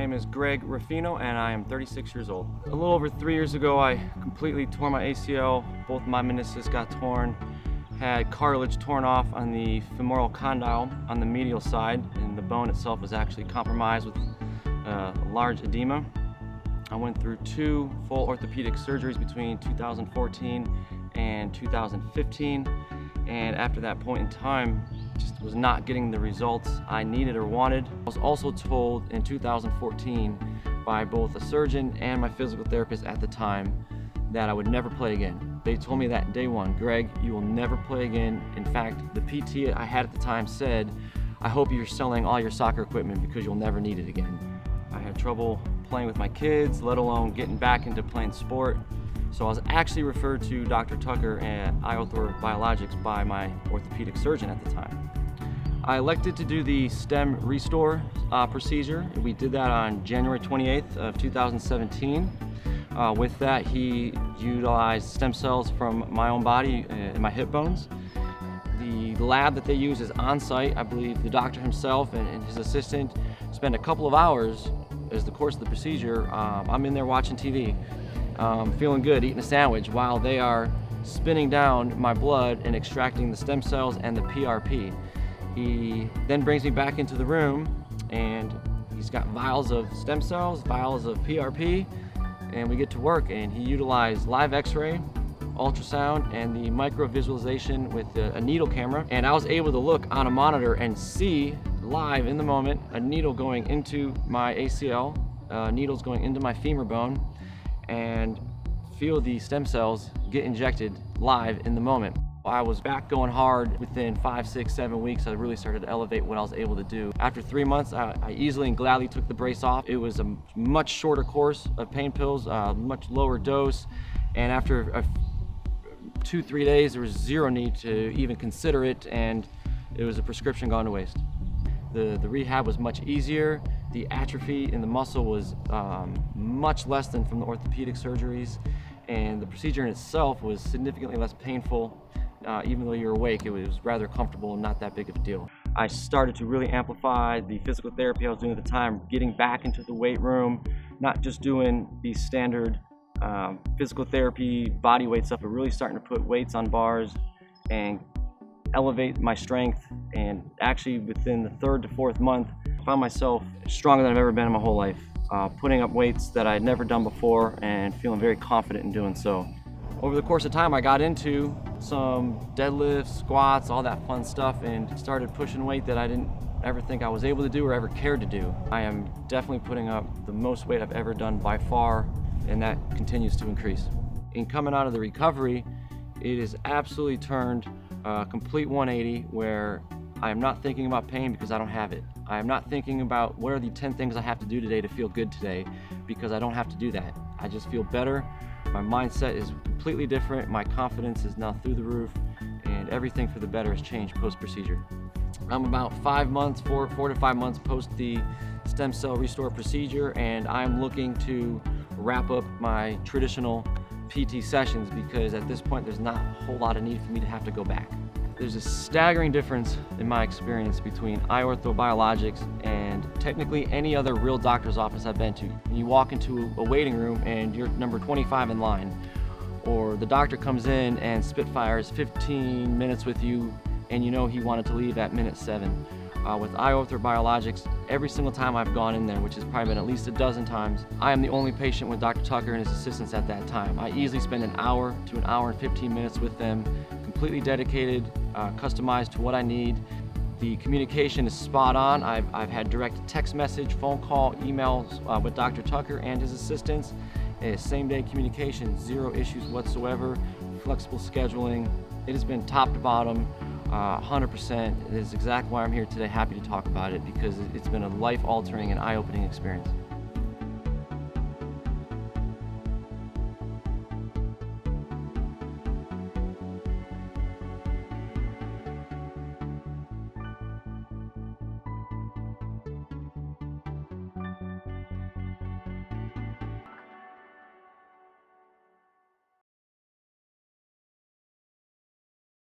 name is Greg Ruffino and I am 36 years old. A little over 3 years ago, I completely tore my ACL. Both my meniscus got torn, had cartilage torn off on the femoral condyle on the medial side, and the bone itself was actually compromised with a large edema. I went through 2 full orthopedic surgeries between 2014 and 2015, and after that point in time, just was not getting the results I needed or wanted. I was also told in 2014 by both a surgeon and my physical therapist at the time that I would never play again. They told me that day one, Greg, you will never play again. In fact, the PT I had at the time said, I hope you're selling all your soccer equipment because you'll never need it again. I had trouble playing with my kids, let alone getting back into playing sport. So I was actually referred to Dr. Tucker at iOBX by my orthopedic surgeon at the time. I elected to do the stem restore procedure. We did that on January 28th of 2017. With that, he utilized stem cells from my own body and my hip bones. The lab that they use is on site. I believe the doctor himself and his assistant spent a couple of hours as the course of the procedure. I'm in there watching TV, feeling good, eating a sandwich while they are spinning down my blood and extracting the stem cells and the PRP. He then brings me back into the room and he's got vials of stem cells, vials of PRP, and we get to work, and he utilized live x-ray, ultrasound, and the micro visualization with a needle camera. And I was able to look on a monitor and see live in the moment a needle going into my ACL, needles going into my femur bone, and feel the stem cells get injected live in the moment. I was back going hard. Within 5, 6, 7 weeks, I really started to elevate what I was able to do. After 3 months, I easily and gladly took the brace off. It was a much shorter course of pain pills, much lower dose, and after 2-3 days, there was zero need to even consider it, and it was a prescription gone to waste. The rehab was much easier. The atrophy in the muscle was much less than from the orthopedic surgeries, and the procedure in itself was significantly less painful. Even though you're awake, it was rather comfortable and not that big of a deal. I started to really amplify the physical therapy I was doing at the time, getting back into the weight room, not just doing the standard physical therapy body weight stuff, but really starting to put weights on bars and elevate my strength. And actually within the 3rd to 4th month, I found myself stronger than I've ever been in my whole life, putting up weights that I had never done before and feeling very confident in doing so. Over the course of time, I got into some deadlifts, squats, all that fun stuff, and started pushing weight that I didn't ever think I was able to do or ever cared to do. I am definitely putting up the most weight I've ever done by far, and that continues to increase. In coming out of the recovery, it has absolutely turned a complete 180 where I am not thinking about pain because I don't have it. I am not thinking about what are the 10 things I have to do today to feel good today, because I don't have to do that. I just feel better. My mindset is completely different. My confidence is now through the roof, and everything for the better has changed post-procedure. I'm about 4 to 5 months post the stem cell restore procedure, and I'm looking to wrap up my traditional PT sessions because at this point there's not a whole lot of need for me to have to go back. There's a staggering difference in my experience between iOBX and technically any other real doctor's office I've been to. You walk into a waiting room and you're number 25 in line, or the doctor comes in and spitfires 15 minutes with you and you know he wanted to leave at minute 7. With iOBX, every single time I've gone in there, which has probably been at least a dozen times, I am the only patient with Dr. Tucker and his assistants at that time. I easily spend an hour to an hour and 15 minutes with them, completely dedicated, customized to what I need. The communication is spot on. I've had direct text message, phone call, emails with Dr. Tucker and his assistants. Same day communication, 0 issues whatsoever, flexible scheduling. It has been top to bottom, 100%. It is exactly why I'm here today, happy to talk about it, because it's been a life-altering and eye-opening experience.